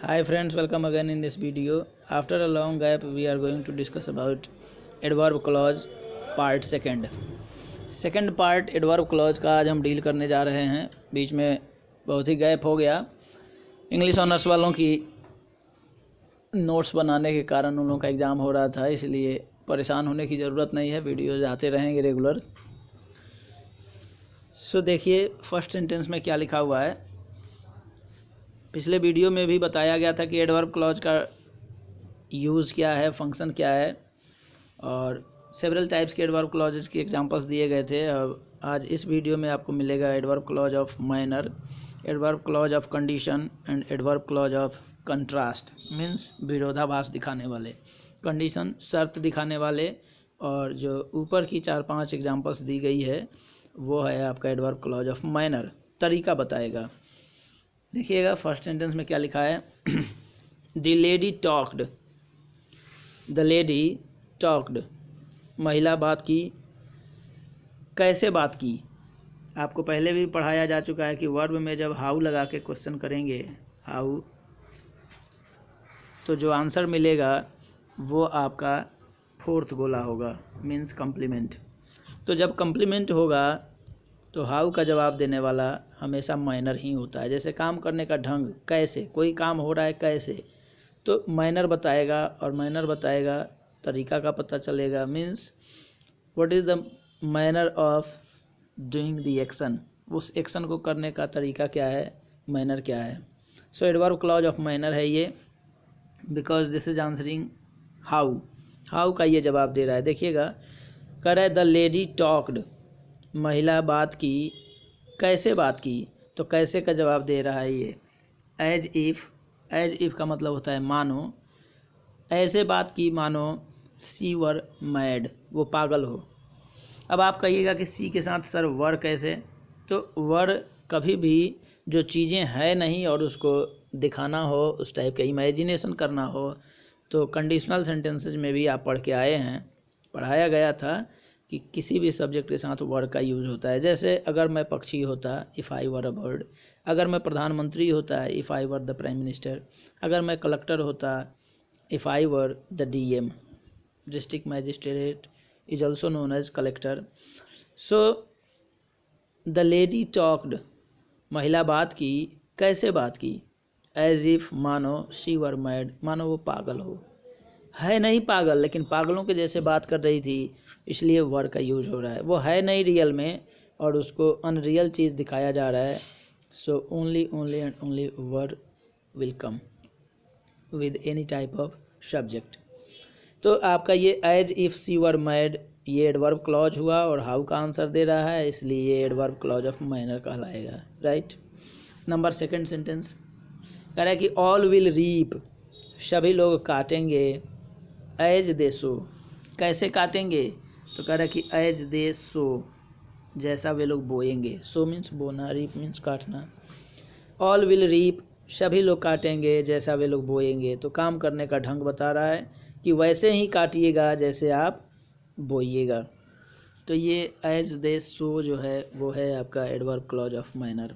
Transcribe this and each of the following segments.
Hi friends, welcome again in this video. After a long gap, we are going to discuss about adverb clause part second. Second part adverb clause का आज हम deal करने जा रहे हैं। बीच में बहुत ही गैप हो गया। इंग्लिश ऑनर्स वालों की नोट्स बनाने के कारण उन लोगों का एग्ज़ाम हो रहा था, इसलिए परेशान होने की ज़रूरत नहीं है, वीडियोज आते रहेंगे रेगुलर। सो देखिए फर्स्ट सेंटेंस में क्या लिखा हुआ है। पिछले वीडियो में भी बताया गया था कि एडवर्ब क्लॉज का यूज़ क्या है, फंक्शन क्या है, और सेवरल टाइप्स के एडवर्ब क्लॉजेस के एग्जांपल्स दिए गए थे। और आज इस वीडियो में आपको मिलेगा adverb clause of minor, adverb clause of condition and adverb clause of contrast. Means विरोधाभास दिखाने वाले, कंडीशन शर्त दिखाने वाले, और जो ऊपर की 4-5 एग्जांपल्स दी गई है वो है आपका एडवर्ब क्लॉज ऑफ माइनर। तरीका बताएगा। देखिएगा फर्स्ट सेंटेंस में क्या लिखा है। The lady talked, the lady talked, महिला बात की। कैसे बात की? आपको पहले भी पढ़ाया जा चुका है कि वर्ब में जब हाउ लगा के क्वेश्चन करेंगे, हाउ, तो जो आंसर मिलेगा वो आपका फोर्थ गोला होगा, मीन्स कम्प्लीमेंट। तो जब कम्प्लीमेंट होगा तो हाउ का जवाब देने वाला हमेशा माइनर ही होता है। जैसे काम करने का ढंग, कैसे, कोई काम हो रहा है कैसे, तो माइनर बताएगा, और माइनर बताएगा तरीका का पता चलेगा। Means what is the manner of doing the action, उस एक्शन को करने का तरीका क्या है, मैनर क्या है। सो एडवर्ब क्लॉज ऑफ मैनर है ये, because this is answering how. How का ये जवाब दे रहा है। देखिएगा, कह रहा है द लेडी टॉक्ड, महिला बात की। कैसे बात की? तो कैसे का जवाब दे रहा है ये एज इफ़। एज इफ़ का मतलब होता है मानो। ऐसे बात की मानो सी वर मैड, वो पागल हो। अब आप कहिएगा कि सी के साथ सर वर कैसे? तो वर कभी भी जो चीज़ें है नहीं और उसको दिखाना हो, उस टाइप का इमेजिनेशन करना हो, तो कंडीशनल सेंटेंसेज में भी आप पढ़ के आए हैं, पढ़ाया गया था कि किसी भी सब्जेक्ट के साथ वर का यूज़ होता है। जैसे अगर मैं पक्षी होता, if I were a bird. अगर मैं प्रधानमंत्री होता है, if I were the prime minister. अगर मैं कलेक्टर होता, if I were the DM, district magistrate is also known as collector. So the lady talked, महिला बात की। कैसे बात की? एज इफ़, मानो शी वर मैड, मानो वो पागल हो। है नहीं पागल, लेकिन पागलों के जैसे बात कर रही थी, इसलिए वर का यूज हो रहा है। वो है नहीं रियल में और उसको अनरियल चीज़ दिखाया जा रहा है। So only and only were will come with any type of subject. तो आपका ये as if she were mad, ये एडवर्ब क्लॉज हुआ, और हाउ का आंसर दे रहा है, इसलिए ये एडवर्ब क्लॉज ऑफ माइनर कहलाएगा। राइट। नंबर सेकंड सेंटेंस कह रहा है कि ऑल विल रीप, सभी लोग काटेंगे, एज दे सो। कैसे काटेंगे? तो कह रहा है कि एज दे सो, जैसा वे लोग बोएंगे। सो मीन्स बोना, रीप मीन्स काटना। ऑल विल रीप, सभी लोग काटेंगे जैसा वे लोग बोएंगे। तो काम करने का ढंग बता रहा है कि वैसे ही काटिएगा जैसे आप बोइएगा। तो ये एज दे सो जो है वो है आपका adverb clause of minor.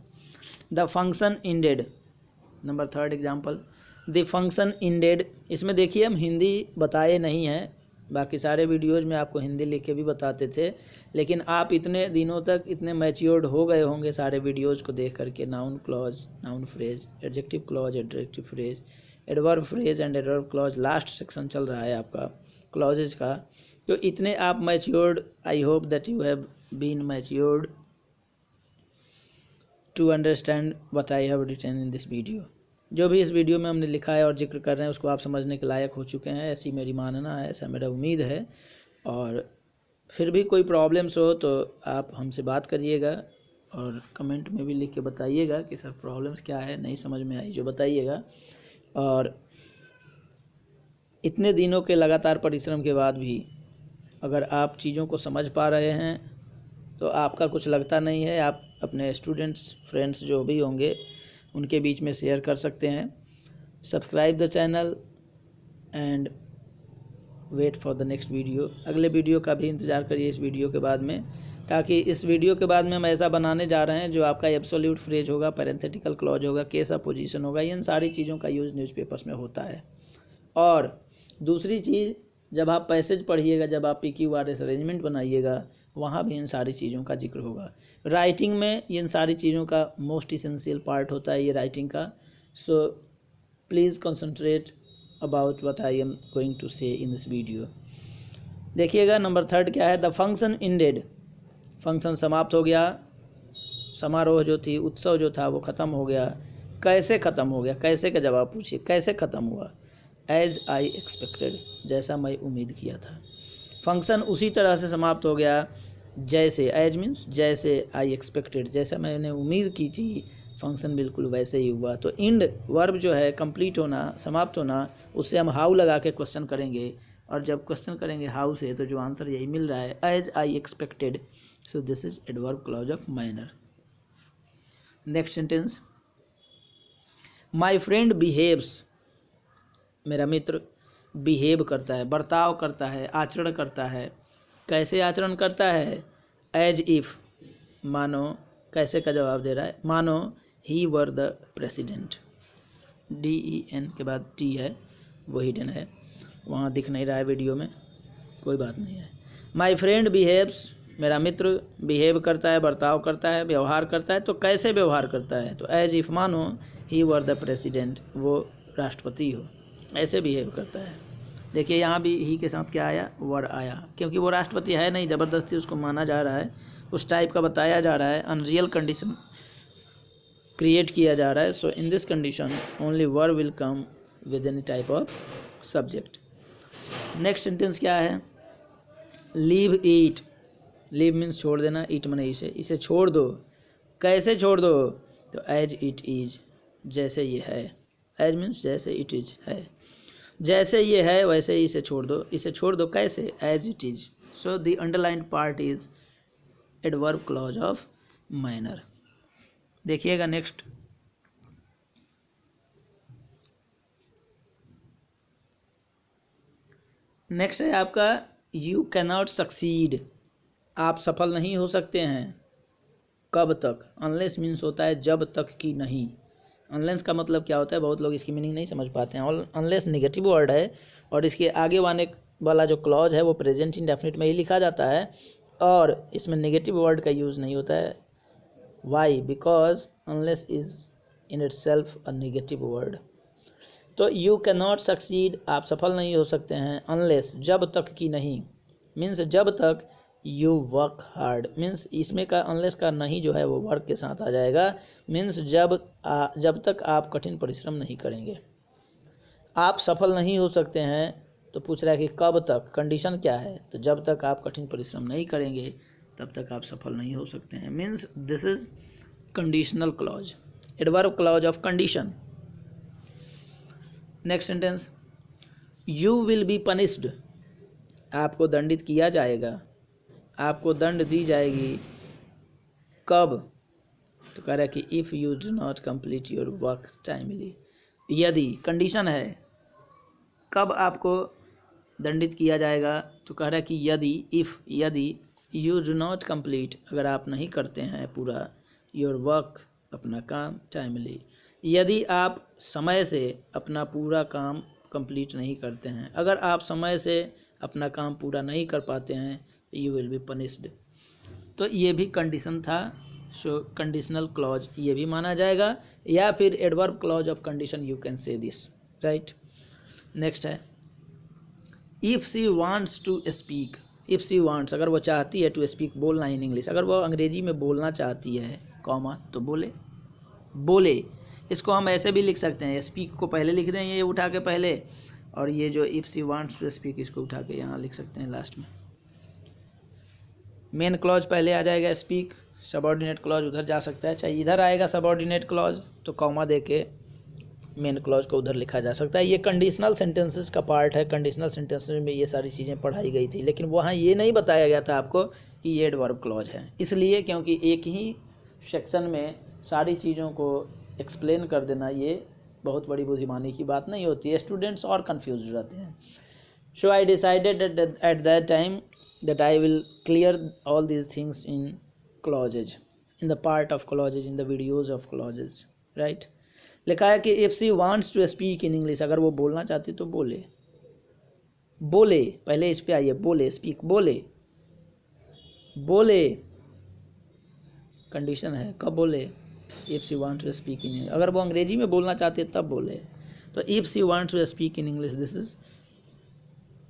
The function ended, number third example, the function ended. इसमें देखिए हम हिंदी बताए नहीं हैं, बाकी सारे वीडियोज़ में आपको हिंदी लिख के भी बताते थे, लेकिन आप इतने दिनों तक इतने मैच्योर्ड हो गए होंगे सारे वीडियोज़ को देख करके। Noun clause, noun phrase, adjective clause, adjective phrase, adverb phrase and adverb clause, last section चल रहा है आपका क्लॉजेज का। तो इतने आप matured, I hope that you have been matured to understand what I have written in this video. जो भी इस वीडियो में हमने लिखा है और जिक्र कर रहे हैं उसको आप समझने के लायक हो चुके हैं, ऐसी मेरी मानना है, ऐसा मेरा उम्मीद है। और फिर भी कोई प्रॉब्लम्स हो तो आप हमसे बात करिएगा और कमेंट में भी लिख के बताइएगा कि सर प्रॉब्लम्स क्या है, नहीं समझ में आई जो बताइएगा। और इतने दिनों के लगातार परिश्रम के बाद भी अगर आप चीज़ों को समझ पा रहे हैं तो आपका कुछ लगता नहीं है। आप अपने स्टूडेंट्स, फ्रेंड्स जो भी होंगे उनके बीच में शेयर कर सकते हैं। Subscribe the channel and wait for the next video. अगले वीडियो का भी इंतज़ार करिए इस वीडियो के बाद में। ताकि इस वीडियो के बाद में हम ऐसा बनाने जा रहे हैं जो आपका एब्सोल्यूट फ्रेज होगा, पैरेंथेटिकल क्लॉज होगा, केस ऑफ पोजीशन होगा, इन सारी चीज़ों का यूज़ न्यूज़पेपर्स में होता है। और दूसरी चीज़, जब आप पैसेज पढ़िएगा, जब आप PQRS अरेंजमेंट बनाइएगा, वहाँ भी इन सारी चीज़ों का जिक्र होगा। राइटिंग में इन सारी चीज़ों का मोस्ट इसेंशियल पार्ट होता है ये राइटिंग का। So please concentrate about what I am going to say in this video. देखिएगा नंबर 3 क्या है, द फंक्शन इंडेड, फंक्शन समाप्त हो गया, समारोह जो थी, उत्सव जो था वो ख़त्म हो गया। कैसे ख़त्म हो गया, कैसे का जवाब पूछिए, कैसे ख़त्म हुआ? एज आई एक्सपेक्टेड, जैसा मैं उम्मीद किया था। फंक्शन उसी तरह से समाप्त हो गया जैसे, एज मीन्स जैसे, आई एक्सपेक्टेड जैसा मैंने उम्मीद की थी, फंक्शन बिल्कुल वैसे ही हुआ। तो इंड वर्ब जो है कंप्लीट होना, समाप्त होना, उससे हम हाउ लगा के क्वेश्चन करेंगे, और जब क्वेश्चन करेंगे हाउ से तो जो आंसर यही मिल रहा है, as I expected. So this is adverb clause of manner. Next sentence, my friend behaves, मेरा मित्र बिहेव करता है, बर्ताव करता है, आचरण करता है। कैसे आचरण करता है? एज इफ़, मानो, कैसे का जवाब दे रहा है, मानो ही वर द प्रेसिडेंट। DEN के बाद T है, वो हिडन है, वहाँ दिख नहीं रहा है वीडियो में, कोई बात नहीं है। माई फ्रेंड बिहेव्स, मेरा मित्र बिहेव करता है, बर्ताव करता है, व्यवहार करता है। तो कैसे व्यवहार करता है? तो एज इफ़, मानो ही वर द प्रेसिडेंट, वो राष्ट्रपति हो, ऐसे बिहेव करता है। देखिए यहाँ भी ही के साथ क्या आया, वर आया, क्योंकि वो राष्ट्रपति है नहीं, ज़बरदस्ती उसको माना जा रहा है, उस टाइप का बताया जा रहा है, अनरियल कंडीशन क्रिएट किया जा रहा है। So in this condition only were will come with any type of subject. Next sentence क्या है, लीव ईट, लीव मीन्स छोड़ देना, ईट मने इसे छोड़ दो। कैसे छोड़ दो? तो एज इट इज, जैसे ये है, एज मीन्स जैसे, इट इज है, जैसे ये है वैसे ही इसे छोड़ दो। इसे छोड़ दो कैसे? As it is. So the underlined part is adverb clause of manner. देखिएगा नेक्स्ट, नेक्स्ट है आपका यू कैनॉट सक्सीड, आप सफल नहीं हो सकते हैं। कब तक? अनलेस मीन्स होता है जब तक कि नहीं। अनलेस का मतलब क्या होता है, बहुत लोग इसकी मीनिंग नहीं समझ पाते हैं। और अनलेस नेगेटिव वर्ड है, और इसके आगे वाला जो क्लॉज है वो प्रेजेंट इंडेफिनिट में ही लिखा जाता है, और इसमें नेगेटिव वर्ड का यूज़ नहीं होता है। Why? Because unless is in itself a negative word. तो यू कैन नॉट सक्सीड, आप सफल नहीं हो सकते हैं, अनलेस, जब तक कि नहीं, मीन्स जब तक यू वर्क हार्ड, मीन्स इसमें का अनलेस का नहीं जो है वो वर्क के साथ आ जाएगा, मीन्स जब तक आप कठिन परिश्रम नहीं करेंगे। आप सफल नहीं हो सकते हैं, तो पूछ रहा है कि कब तक, कंडीशन क्या है? तो जब तक आप कठिन परिश्रम नहीं करेंगे तब तक आप सफल नहीं हो सकते हैं, means this is conditional clause, adverb clause of condition. Next sentence, you will be punished, आपको दंडित किया जाएगा, आपको दंड दी जाएगी। कब? तो कह रहा है कि if you do not complete your work timely, यदि, कंडीशन है, कब आपको दंडित किया जाएगा? तो कह रहा है कि यदि, इफ़, यदि यू डू नॉट कंप्लीट, अगर आप नहीं करते हैं पूरा, योर वर्क, अपना काम, टाइमली, यदि आप समय से अपना पूरा काम कंप्लीट नहीं करते हैं, अगर आप समय से अपना काम पूरा नहीं कर पाते हैं, यू विल बी पनिश्ड। तो ये भी कंडीशन था, सो कंडीशनल क्लॉज ये भी माना जाएगा, या फिर adverb clause of condition, you can say this, right. Next है, if she wants to speak, if she wants, अगर वो चाहती है, टू स्पीक, बोलना इन इंग्लिश, अगर वो अंग्रेजी में बोलना चाहती है, कॉमा, तो बोले। इसको हम ऐसे भी लिख सकते हैं, स्पीक को पहले लिख दें ये उठा के पहले, और ये जो if she wants to speak इसको उठा के यहाँ लिख सकते हैं लास्ट में। मेन क्लॉज पहले आ जाएगा स्पीक, सबऑर्डिनेट क्लॉज उधर जा सकता है, चाहे इधर आएगा सबऑर्डिनेट क्लॉज तो कॉमा दे के मेन क्लॉज को उधर लिखा जा सकता है। ये कंडीशनल सेंटेंसेस का पार्ट है, कंडीशनल सेंटेंसेस में ये सारी चीज़ें पढ़ाई गई थी, लेकिन वहाँ ये नहीं बताया गया था आपको कि ये एडवर्ब क्लॉज है, इसलिए क्योंकि एक ही सेक्शन में सारी चीज़ों को एक्सप्लेन कर देना ये बहुत बड़ी बुद्धिमानी की बात नहीं होती है, स्टूडेंट्स और कन्फ्यूज रहते हैं। So I decided at that time that I will clear all these things in clauses, in the part of clauses, in the videos of clauses, right? लिखा है कि if she wants to speak in English, अगर वो बोलना चाहती तो बोले, बोले, पहले इस पे आइए, बोले, स्पीक, बोले, बोले, कंडीशन है कब बोले, if she want to speak in English, अगर वो अंग्रेजी में बोलना चाहते तब बोले। तो if she want to speak in English, this is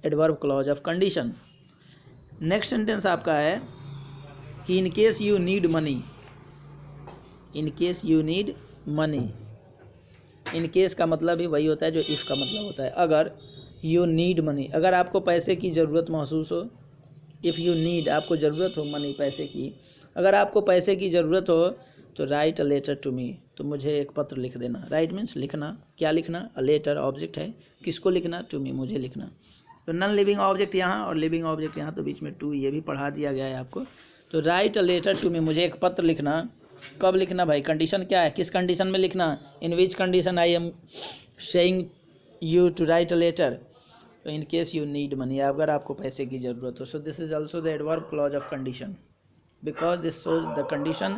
adverb clause of condition. Next sentence आपका है कि in case you need money, in case you need money. In case का मतलब ही वही होता है जो इफ़ का मतलब होता है। अगर यू नीड मनी, अगर आपको पैसे की ज़रूरत महसूस हो, इफ़ यू नीड, आपको ज़रूरत हो मनी, पैसे की, अगर आपको पैसे की ज़रूरत हो तो write a letter to me, तो मुझे एक पत्र लिख देना। राइट मीन्स लिखना, क्या लिखना, अ लेटर ऑब्जेक्ट है, किसको लिखना, टू मी, मुझे लिखना। तो नॉन लिविंग ऑब्जेक्ट यहाँ और लिविंग ऑब्जेक्ट यहाँ, तो बीच में टू, ये भी पढ़ा दिया गया है आपको। तो write a letter to me, मुझे एक पत्र लिखना। कब लिखना भाई, कंडीशन क्या है, किस कंडीशन में लिखना, in which condition I am saying you to write a letter. तो in case you need money, अगर आपको पैसे की ज़रूरत हो। So this is also the adverb clause of condition, because this shows the condition,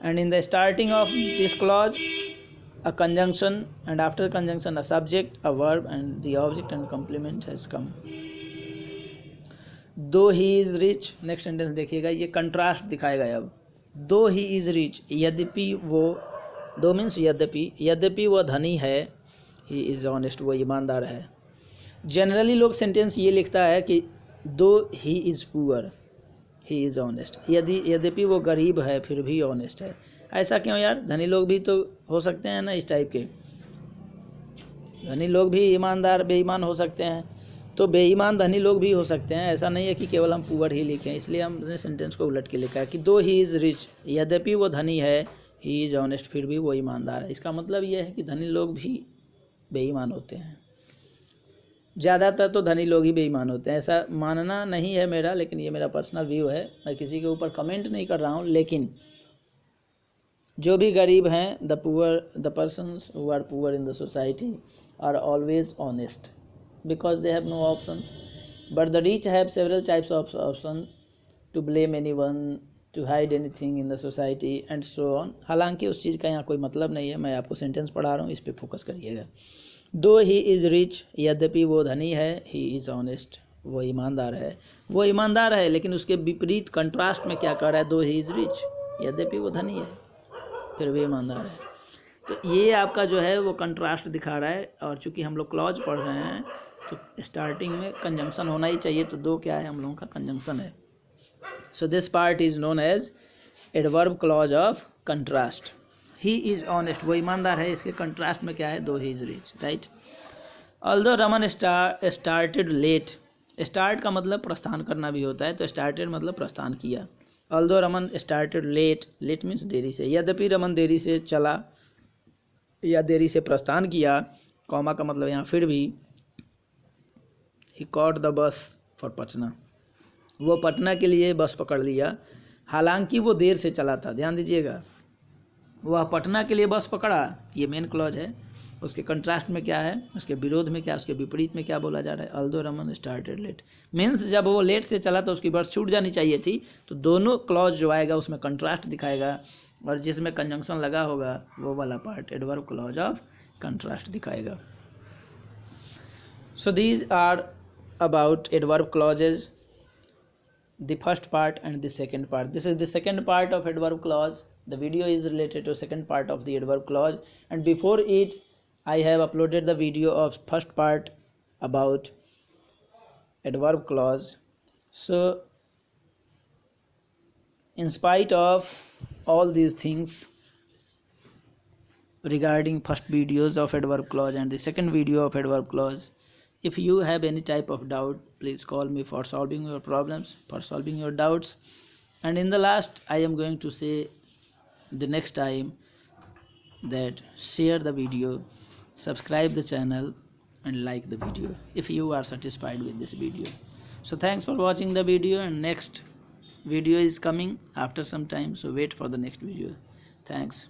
and in the starting of this clause a conjunction, and after conjunction a subject, a verb, and the object and complement has come. though he is rich, next sentence देखिएगा, ये contrast दिखाएगा अब। though he is rich, यद्यपि वो, दो means यद्यपि, यद्यपि वह धनी है, he is honest, वो ईमानदार है। जनरली लोग सेंटेंस ये लिखता है कि though he is poor, he is honest, यद्यपि वो गरीब है फिर भी ऑनेस्ट है। ऐसा क्यों यार, धनी लोग भी तो हो सकते हैं ना इस टाइप के, धनी लोग भी ईमानदार बेईमान हो सकते हैं, तो बेईमान धनी लोग भी हो सकते हैं। ऐसा नहीं है कि केवल हम पुअर ही लिखें, इसलिए हमने सेंटेंस को उलट के लिखा है कि दो ही इज़ रिच, यद्यपि वो धनी है, ही इज़ ऑनेस्ट, फिर भी वो ईमानदार है। इसका मतलब ये है कि धनी लोग भी बेईमान होते हैं, ज़्यादातर तो धनी लोग ही बेईमान होते हैं। ऐसा मानना नहीं है मेरा, लेकिन ये मेरा पर्सनल व्यू है, मैं किसी के ऊपर कमेंट नहीं कर रहा हूँ। लेकिन जो भी गरीब हैं, the persons who are poor in the society are always honest because they have no options, but the rich have several types of option to blame any one, to hide any thing in the society and so on. हालांकि उस चीज़ का यहाँ कोई मतलब नहीं है, मैं आपको सेंटेंस पढ़ा रहा हूँ, इस पर फोकस करिएगा। दो ही इज़ रिच, यद्यपि वो धनी है, ही इज़ ऑनेस्ट, वो ईमानदार है, वो ईमानदार है। लेकिन उसके विपरीत कंट्रास्ट में क्या कर रहा है, दो ही इज़ रिच, यद्यपि वो धनी है फिर भी ईमानदार है। तो ये आपका जो है वो कंट्रास्ट दिखा रहा है। और चूंकि हम लोग क्लॉज पढ़ रहे हैं तो स्टार्टिंग में कंजंक्शन होना ही चाहिए, तो दो क्या है, हम लोगों का कंजंक्शन है। So this part is known as adverb clause of contrast. He is honest, वो ईमानदार है, इसके कंट्रास्ट में क्या है, though he is rich, right. Although Raman started late, start का मतलब प्रस्थान करना भी होता है, तो स्टार्टेड मतलब प्रस्थान किया। Although Raman started late, late means देरी से, यद्यपि रमन देरी से चला या देरी से प्रस्थान किया, कॉमा का मतलब यहाँ फिर भी, he caught the bus for Patna, वो पटना के लिए बस पकड़ लिया, हालांकि वो देर से चला था। ध्यान दीजिएगा, वह पटना के लिए बस पकड़ा, ये मेन क्लॉज है। उसके कंट्रास्ट में क्या है, उसके विरोध में क्या, उसके विपरीत में क्या बोला जा रहा है, although Raman started late, means जब वो लेट से चला तो उसकी बस छूट जानी चाहिए थी। तो दोनों क्लॉज जो आएगा उसमें कंट्रास्ट दिखाएगा, और जिसमें कंजंक्शन लगा होगा वो वाला part adverb clause of contrast दिखाएगा। So these are about adverb clauses, the first part and the second part. This is the second part of adverb clause. The video is related to second part of the adverb clause, and before it I have uploaded the video of first part about adverb clause. So in spite of all these things regarding first videos of adverb clause and the second video of adverb clause, if you have any type of doubt, please call me for solving your problems, for solving your doubts. And in the last, I am going to say the next time that share the video, subscribe the channel, and like the video if you are satisfied with this video. So thanks for watching the video, and next video is coming after some time, so wait for the next video. Thanks.